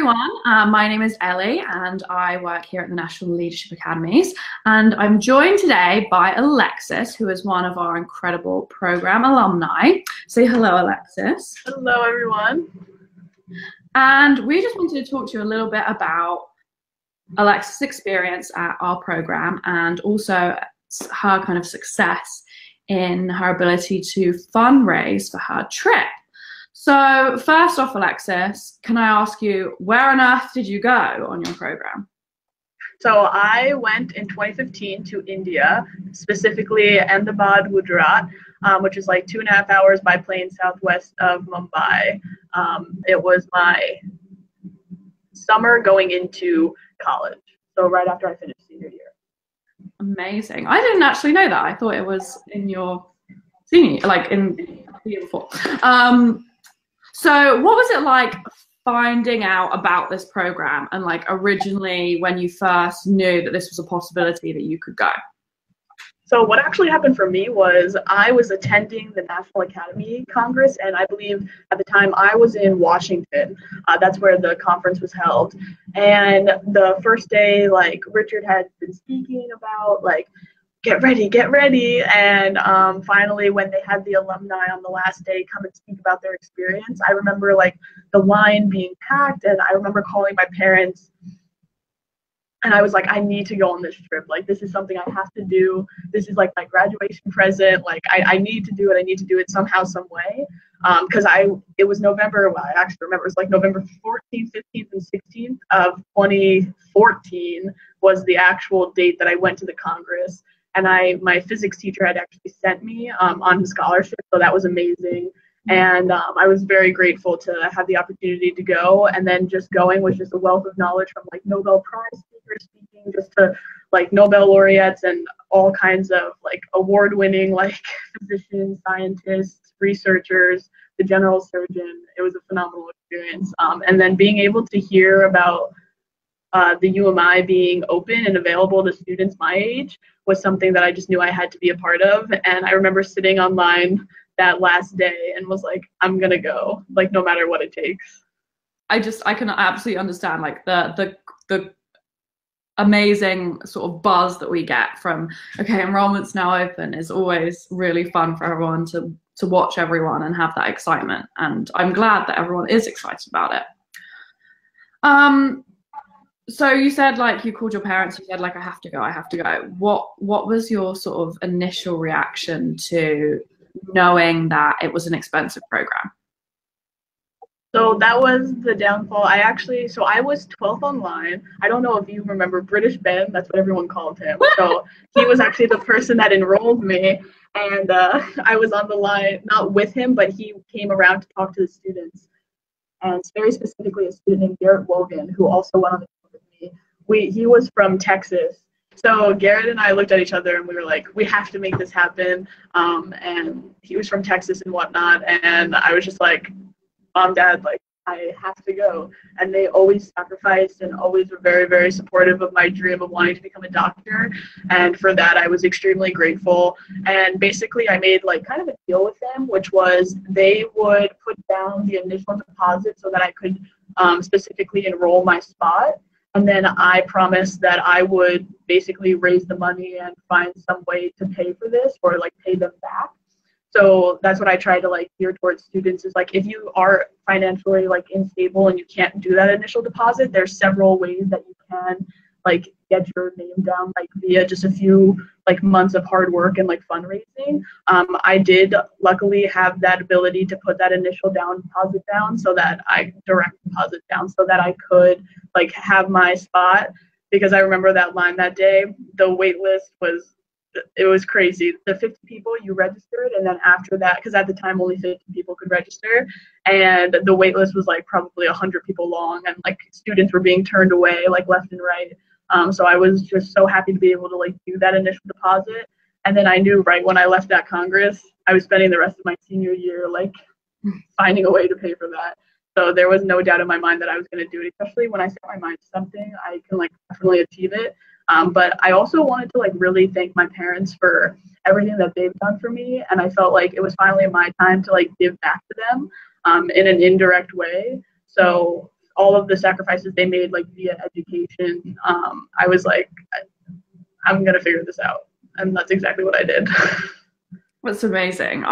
everyone. My name is Ellie and I work here at the National Leadership Academies, and I'm joined today by Alexis, who is one of our incredible program alumni. Say hello, Alexis. Hello, everyone. And we just wanted to talk to you a little bit about Alexis' experience at our program and also her kind of success in her ability to fundraise for her trip. So first off, Alexis, can I ask you, where on earth did you go on your program? So I went in 2015 to India, specifically Ahmedabad, Gujarat, which is like 2.5 hours by plane southwest of Mumbai. It was my summer going into college, so right after I finished senior year. Amazing. I didn't actually know that. I thought it was in your senior, like in the year before. So what was it like finding out about this program and like originally when you first knew that this was a possibility that you could go? So what actually happened for me was I was attending the National Academy Congress, and I believe at the time I was in Washington. That's where the conference was held. And the first day, like Richard had been speaking about like, get ready. And finally, when they had the alumni on the last day come and speak about their experience, I remember like the line being packed, and I remember calling my parents. And I was like, I need to go on this trip. Like, this is something I have to do. This is like my graduation present. Like, I need to do it. I need to do it somehow, some way. Because it was November, well, I actually remember it was like November 14th, 15th, and 16th of 2014 was the actual date that I went to the Congress. And my physics teacher had actually sent me on his scholarship. So that was amazing. And I was very grateful to have the opportunity to go. And then just going was just a wealth of knowledge from like Nobel Prize speakers speaking, just to like Nobel laureates and all kinds of like award-winning like physicians, scientists, researchers, the general surgeon. It was a phenomenal experience. And then being able to hear about the UMI being open and available to students my age was something that I just knew I had to be a part of. And I remember sitting online that last day and was like, I'm gonna go, like no matter what it takes. I can absolutely understand like the amazing sort of buzz that we get from, okay, enrollment's now open is always really fun for everyone to watch everyone and have that excitement. And I'm glad that everyone is excited about it. So you said like you called your parents, you said like, I have to go. What was your sort of initial reaction to knowing that it was an expensive program? So that was the downfall. I was 12th online. I don't know if you remember British Ben, that's what everyone called him. So he was actually the person that enrolled me. And I was on the line, not with him, but he came around to talk to the students. And very specifically a student named Garrett Wogan, who also went on the trip with me. He was from Texas. So Garrett and I looked at each other and we were like, we have to make this happen. And he was from Texas and whatnot. And I was just like, Mom, Dad, like, I have to go. And they always sacrificed and always were very, very supportive of my dream of wanting to become a doctor. And for that, I was extremely grateful. And basically, I made like kind of a deal with them, which was they would put down the initial deposit so that I could specifically enroll my spot. And then I promised that I would basically raise the money and find some way to pay for this or like pay them back. So that's what I try to like gear towards students is like, if you are financially like unstable and you can't do that initial deposit, there's several ways that you can like get your name down like via just a few like months of hard work and like fundraising. I did luckily have that ability to put that initial deposit down so that I direct deposit down so that I could like have my spot, because I remember that line that day, the wait list was crazy. The 50 people you registered, and then after that, because at the time only 50 people could register, and the wait list was like probably 100 people long, and like students were being turned away like left and right. So I was just so happy to be able to like do that initial deposit. And then I knew right when I left that Congress, I was spending the rest of my senior year like finding a way to pay for that. So there was no doubt in my mind that I was going to do it, especially when I set my mind to something, I can like definitely achieve it. But I also wanted to like really thank my parents for everything that they've done for me. And I felt like it was finally my time to like give back to them in an indirect way. So all of the sacrifices they made, like via education, I was like, I'm gonna figure this out, and that's exactly what I did. That's amazing.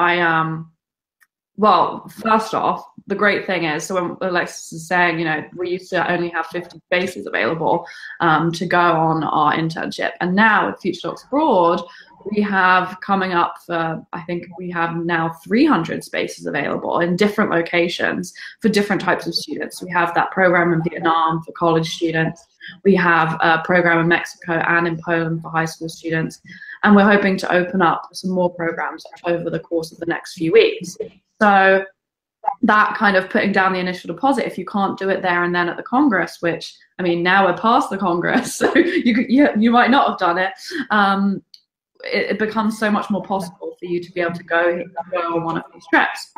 Well, first off, the great thing is, so when Alexis is saying, you know, we used to only have 50 spaces available to go on our internship. And now with FutureDocs Abroad, we have coming up for, I think we have now 300 spaces available in different locations for different types of students. We have that program in Vietnam for college students. We have a program in Mexico and in Poland for high school students. And we're hoping to open up some more programs over the course of the next few weeks. So that kind of putting down the initial deposit, if you can't do it there and then at the Congress, which, I mean, now we're past the Congress, so you might not have done it, it becomes so much more possible for you to be able to go on one of these trips.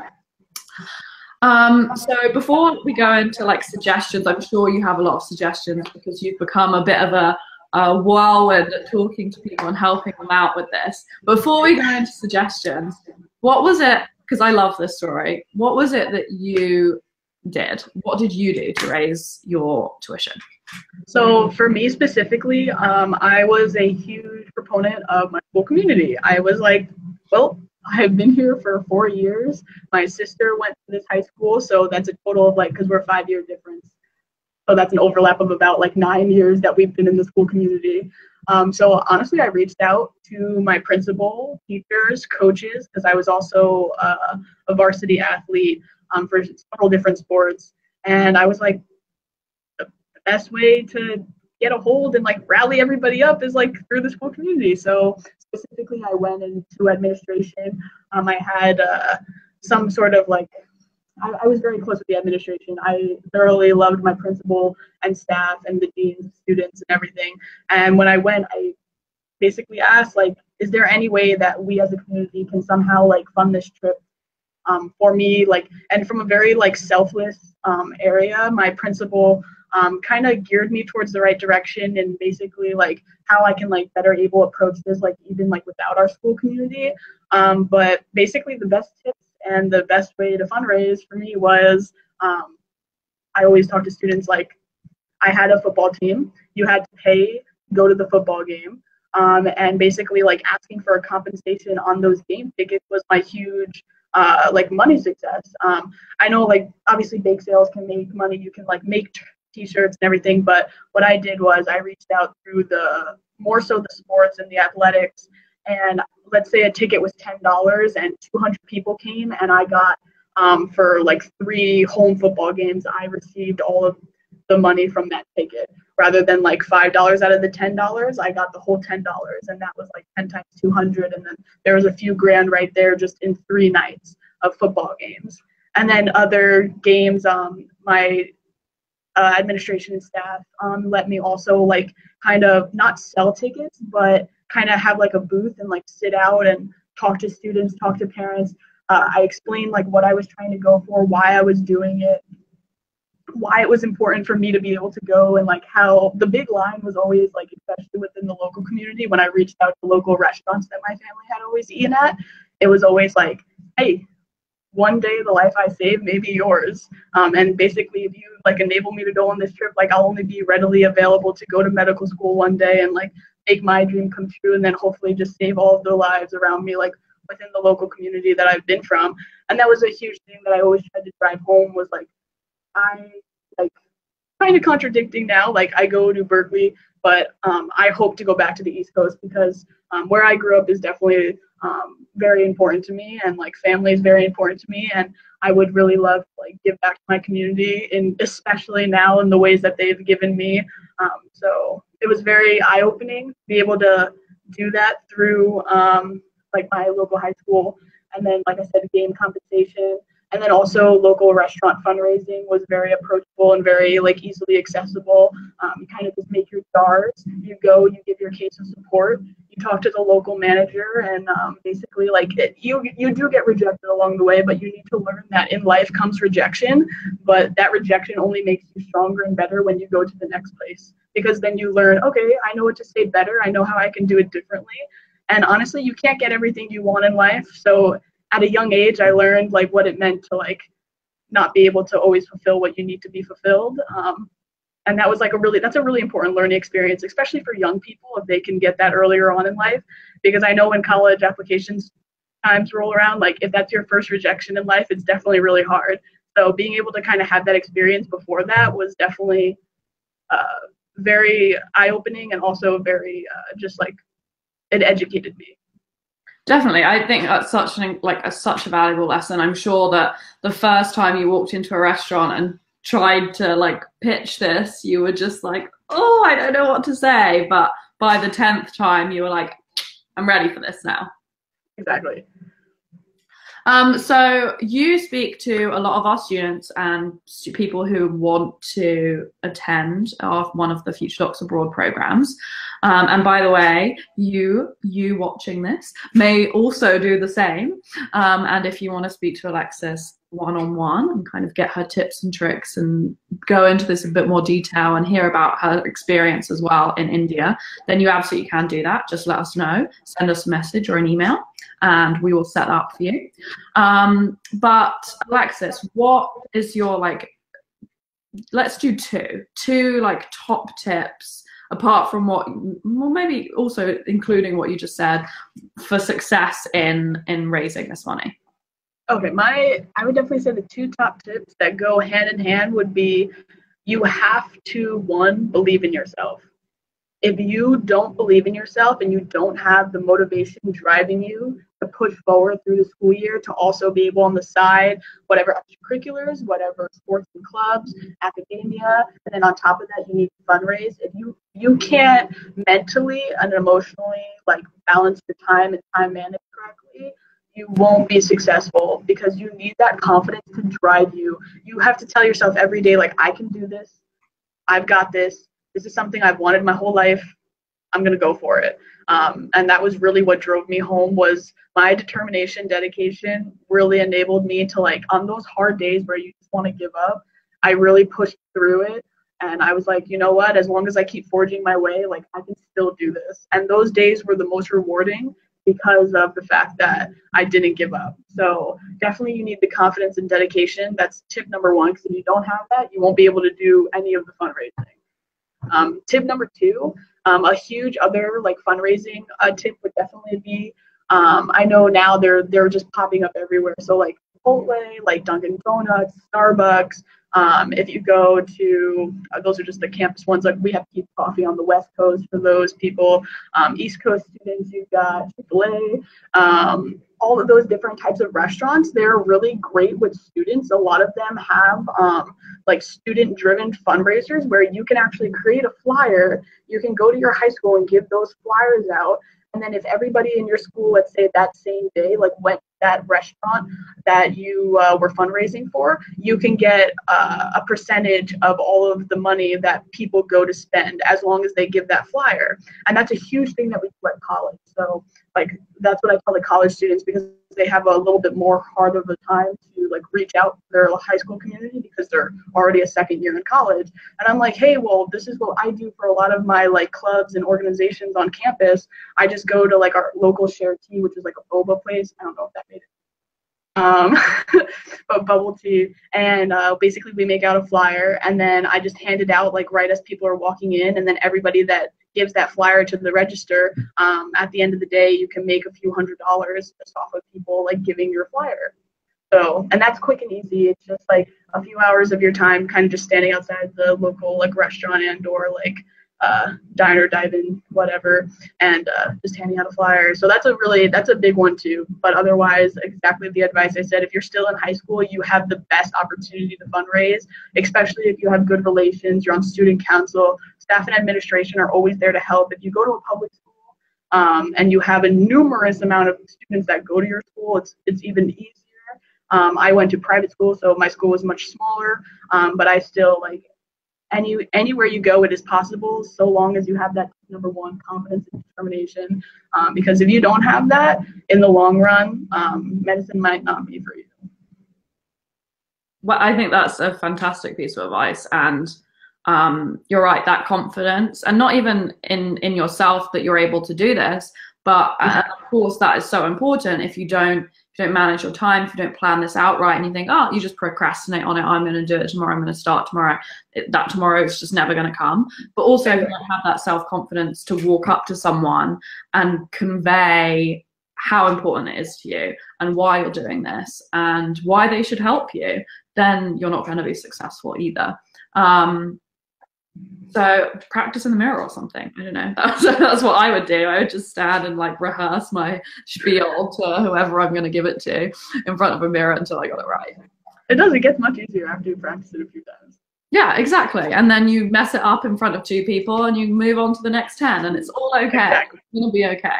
So before we go into like suggestions, I'm sure you have a lot of suggestions because you've become a bit of a whirlwind at talking to people and helping them out with this. Before we go into suggestions, what was it, because I love this story, what was it that you did? What did you do to raise your tuition? So for me specifically, I was a huge proponent of my school community. I was like, well, I've been here for 4 years. My sister went to this high school, so that's a total of like, because we're a 5-year difference. So that's an overlap of about like 9 years that we've been in the school community. So honestly, I reached out to my principal, teachers, coaches, because I was also a varsity athlete for several different sports. And I was like, the best way to get a hold and like rally everybody up is like through the school community. So specifically, I went into administration. I had some sort of like, I was very close with the administration. I thoroughly loved my principal and staff and the deans, students, and everything. And when I went, I basically asked, like, is there any way that we as a community can somehow like fund this trip for me? Like, and from a very like selfless area, my principal kind of geared me towards the right direction and basically like how I can like better able approach this, like even like without our school community. But basically the best tips and the best way to fundraise for me was I always talk to students like I had a football team. You had to pay to go to the football game. And basically like asking for a compensation on those game tickets was my huge like money success. I know like obviously bake sales can make money. You can like make t-shirts and everything. But what I did was I reached out through the more so the sports and the athletics. And let's say a ticket was $10 and 200 people came and I got for like 3 home football games, I received all of the money from that ticket. Rather than like $5 out of the $10, I got the whole $10, and that was like 10 times 200. And then there was a few grand right there just in 3 nights of football games. And then other games, my administration and staff let me also like kind of not sell tickets, but kind of have like a booth and like sit out and talk to students, talk to parents. I explained like what I was trying to go for, why I was doing it, why it was important for me to be able to go, and like how the big line was always like, especially within the local community, when I reached out to local restaurants that my family had always eaten at, it was always like, hey, one day the life I save may be yours. And basically if you like enable me to go on this trip, like I'll only be readily available to go to medical school one day and like make my dream come true, and then hopefully just save all of the lives around me like within the local community that I've been from. And that was a huge thing that I always tried to drive home, was like I like kind of contradicting now, like I go to Berkeley, but I hope to go back to the East Coast because where I grew up is definitely very important to me, and like family is very important to me, and I would really love to like give back to my community, and especially now in the ways that they've given me. So it was very eye-opening to be able to do that through like my local high school, and then like I said, game compensation. And then also local restaurant fundraising was very approachable and very like easily accessible. You kind of just make your jars, you go, you give your case of support, you talk to the local manager, and basically like you do get rejected along the way, but you need to learn that in life comes rejection, but that rejection only makes you stronger and better when you go to the next place, because then you learn, okay, I know what to say better, I know how I can do it differently. And honestly, you can't get everything you want in life, so at a young age, I learned like what it meant to like not be able to always fulfill what you need to be fulfilled. And that was like that's a really important learning experience, especially for young people, if they can get that earlier on in life. Because I know when college applications times roll around, like if that's your first rejection in life, it's definitely really hard. So being able to kind of have that experience before that was definitely very eye-opening, and also very just like it educated me. Definitely, I think that's such such a valuable lesson. I'm sure that the first time you walked into a restaurant and tried to like pitch this, you were just like, oh, I don't know what to say. But by the 10th time, you were like, I'm ready for this now. Exactly. So you speak to a lot of our students and people who want to attend one of the FutureDocs Abroad programs. And by the way, you watching this may also do the same. And if you want to speak to Alexis one-on-one and kind of get her tips and tricks and go into this in a bit more detail and hear about her experience as well in India, then you absolutely can do that. Just let us know, send us a message or an email, and we will set up for you. But Alexis, what is your let's do two like top tips, apart from maybe also including what you just said, for success in raising this money. Okay, I would definitely say the two top tips that go hand in hand would be, you have to, one, believe in yourself. If you don't believe in yourself and you don't have the motivation driving you to push forward through the school year, to also be able on the side, whatever extracurriculars, whatever sports and clubs, academia, and then on top of that, you need to fundraise. If you can't mentally and emotionally balance your time and time manage correctly, you won't be successful, because you need that confidence to drive you. You have to tell yourself every day, I can do this. I've got this. This is something I've wanted my whole life. I'm going to go for it. And that was really what drove me home, was my determination, dedication really enabled me to, on those hard days where you just want to give up, I really pushed through it. And I was like, you know what, as long as I keep forging my way, I can still do this. And those days were the most rewarding, because of the fact that I didn't give up. So definitely you need the confidence and dedication. That's tip number one, because if you don't have that, you won't be able to do any of the fundraising. Tip number two, a huge other fundraising tip would definitely be, I know now they're just popping up everywhere. So Chipotle, Dunkin' Donuts, Starbucks. If you go to, those are just the campus ones. We have Peach Coffee on the West Coast for those people. East Coast students, you've got Chipotle. All of those different types of restaurants, they're really great with students. A lot of them have student-driven fundraisers where you can actually create a flyer. You can go to your high school and give those flyers out. And then if everybody in your school, let's say that same day, went to that restaurant that you were fundraising for, you can get a percentage of all of the money that people go to spend, as long as they give that flyer. And that's a huge thing that we do at college. So that's what I tell the college students, because they have a little bit more hard of a time to reach out to their high school community, because they're already a second year in college. And I'm like, hey, well, this is what I do for a lot of my clubs and organizations on campus. I just go to our local Share Tea, which is a boba place. I don't know if that made it. But bubble tea, and basically we make out a flyer, and then I just hand it out right as people are walking in, and then everybody that gives that flyer to the register, at the end of the day, you can make a few $100s just off of people giving your flyer. So, and that's quick and easy. It's just a few hours of your time kind of just standing outside the local restaurant and or diner, dive-in, whatever, and just handing out a flyer. So that's a big one too. But otherwise, exactly the advice I said, if you're still in high school, you have the best opportunity to fundraise, especially if you have good relations, you're on student council, staff and administration are always there to help. If you go to a public school, and you have a numerous amount of students that go to your school, it's even easier. I went to private school, so my school was much smaller, but I still anywhere you go, it is possible, so long as you have that number one, confidence and determination. Because if you don't have that, in the long run, medicine might not be for you. Well, I think that's a fantastic piece of advice, and you're right, that confidence, and not even in yourself that you're able to do this, but of course that is so important. If you don't if you don't manage your time, if you don't plan this out right, and you think, oh, you just procrastinate on it, I'm going to do it tomorrow, I'm going to start tomorrow, that tomorrow is just never going to come. But also if you don't have that self-confidence to walk up to someone and convey how important it is to you and why you're doing this and why they should help you, then you're not going to be successful either. So practice in the mirror or something. I don't know. That's what I would do. I would just stand and like rehearse my spiel to whoever I'm going to give it to in front of a mirror until I got it right. It does. It gets much easier after you practice it a few times. Yeah, exactly. And then you mess it up in front of 2 people and you move on to the next 10 and it's all okay. Exactly. It's going to be okay.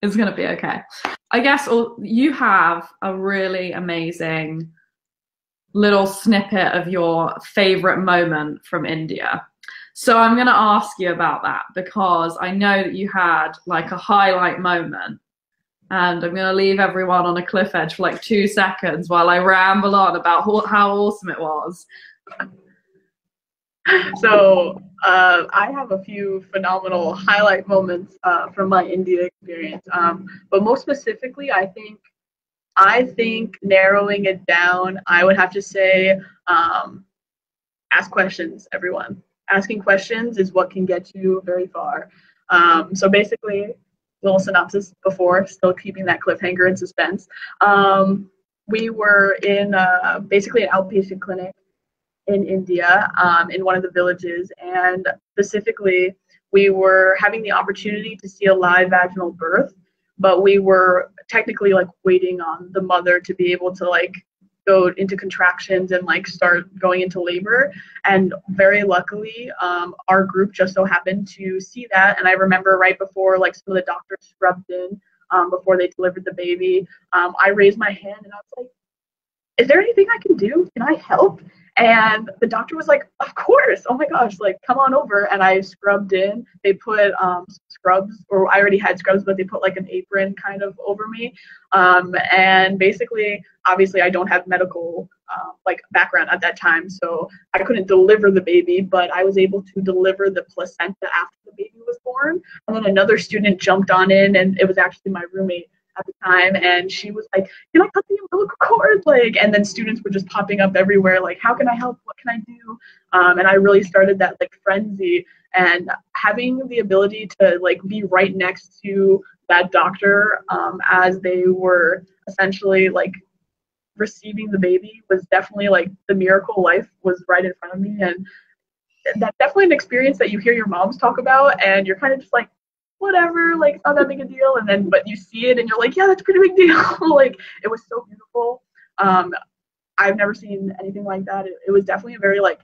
It's going to be okay. I guess you have a really amazing little snippet of your favorite moment from India. So I'm going to ask you about that because I know that you had like a highlight moment, and I'm going to leave everyone on a cliff edge for like 2 seconds while I ramble on about how awesome it was. So I have a few phenomenal highlight moments from my India experience, but most specifically, I think narrowing it down, I would have to say ask questions, everyone. Asking questions is what can get you very far. So basically, little synopsis before, still keeping that cliffhanger in suspense. We were in basically an outpatient clinic in India, in one of the villages, and specifically, we were having the opportunity to see a live vaginal birth, but we were technically like waiting on the mother to be able to like go into contractions and like start going into labor. And very luckily, our group just so happened to see that. And I remember right before like some of the doctors scrubbed in before they delivered the baby, I raised my hand and I was like, is there anything I can do? Can I help? And the doctor was like, of course. Oh my gosh, like come on over. And I scrubbed in. They put scrubs, or I already had scrubs, but they put like an apron kind of over me. And basically, obviously, I don't have medical like background at that time, so I couldn't deliver the baby, but I was able to deliver the placenta after the baby was born. And then another student jumped on in, and it was actually my roommate at the time, and she was like, can I cut the umbilical cord? Like, and then students were just popping up everywhere, like, how can I help? What can I do? And I really started that like frenzy, and having the ability to like be right next to that doctor as they were essentially like receiving the baby was definitely like the miracle life was right in front of me. And that's definitely an experience that you hear your moms talk about, and you're kind of just like, whatever, like it's not that big a deal. And then, but you see it and you're like, yeah, that's a pretty big deal. Like it was so beautiful. I've never seen anything like that. It was definitely a very like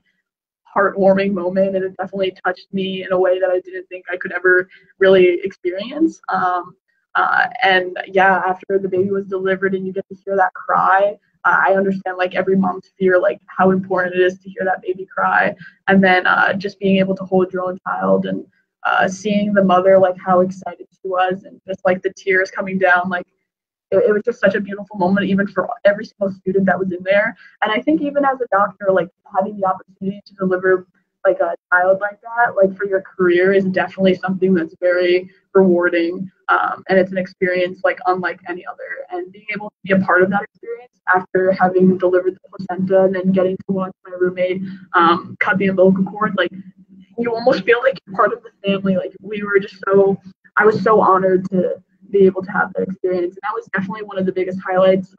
heartwarming moment, and it definitely touched me in a way that I didn't think I could ever really experience. And yeah, after the baby was delivered and you get to hear that cry, I understand like every mom's fear, like how important it is to hear that baby cry. And then just being able to hold your own child and seeing the mother, like how excited she was, and just like the tears coming down, like it was just such a beautiful moment, even for every single student that was in there. And I think even as a doctor, like having the opportunity to deliver like a child like that, like for your career, is definitely something that's very rewarding. And it's an experience like unlike any other. And being able to be a part of that experience after having delivered the placenta and then getting to watch my roommate cut the umbilical cord, like you almost feel like you're part of the family. Like I was so honored to be able to have that experience. And that was definitely one of the biggest highlights.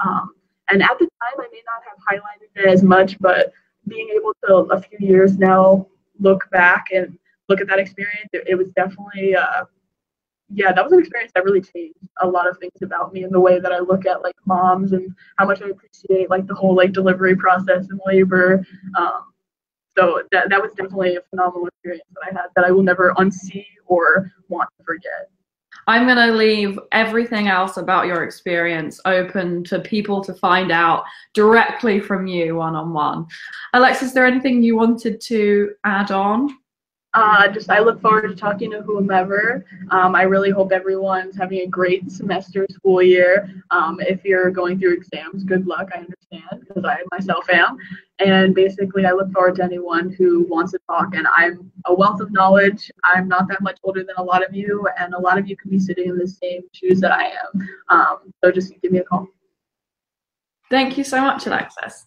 And at the time, I may not have highlighted it as much, but being able to, a few years now, look back and look at that experience, it was definitely, that was an experience that really changed a lot of things about me and the way that I look at like moms and how much I appreciate like the whole like delivery process and labor. So that was definitely a phenomenal experience that I had that I will never unsee or want to forget. I'm going to leave everything else about your experience open to people to find out directly from you one-on-one. Alexis, is there anything you wanted to add on? I look forward to talking to whomever. I really hope everyone's having a great semester, school year. If you're going through exams, good luck. I understand, because I myself am. And basically, I look forward to anyone who wants to talk. And I'm a wealth of knowledge. I'm not that much older than a lot of you, and a lot of you can be sitting in the same shoes that I am. So just give me a call. Thank you so much, Alexis.